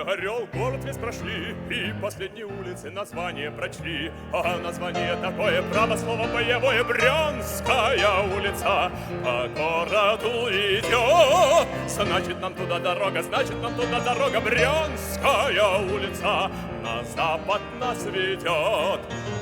Орел, город весь прошли, и последние улицы название прочли. А название такое, право слово боевое, Брянская улица. По городу идет, значит нам туда дорога, значит нам туда дорога. Брянская улица на запад нас ведет.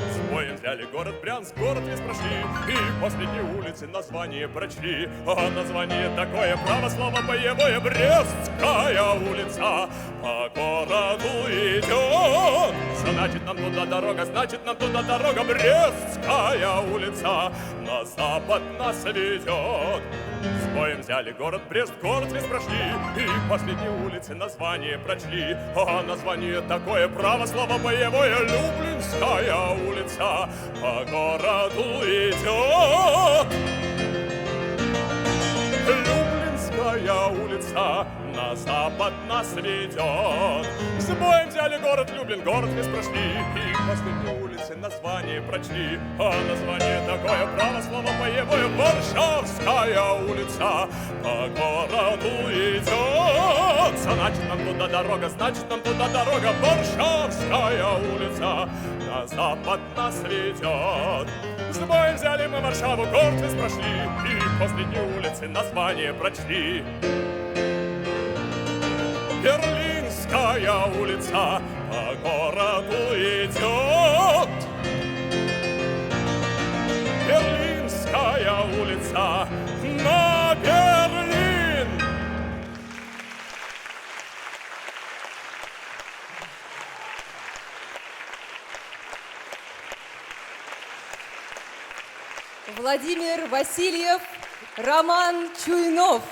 С боем взяли город Брянск, город весь прошли, и последние улицы название прочли. А название такое, право слово боевое, Брестская улица. По городу идет, значит нам туда дорога, значит нам туда дорога. Брестская улица на запад нас ведет. С боем взяли город Брест, город весь прошли, и последние улицы название прочли. А название такое, право слово боевое, Люблинская улица. По городу идет. Люблинская улица на запад нас ведет. С боем взяли город Люблин, город весь прошли, и последние улицы название прочли. А название такое, право слово боевое, Варшавская улица. По городу идет, значит нам туда дорога, значит нам туда дорога. Варшавская улица на запад нас ведет. С боем взяли мы Варшаву, город весь прошли, и последние улицы название прочли. Берлинская улица по городу идет. Берлинская улица на Берлин. Владимир Васильев, Роман Чуйнов.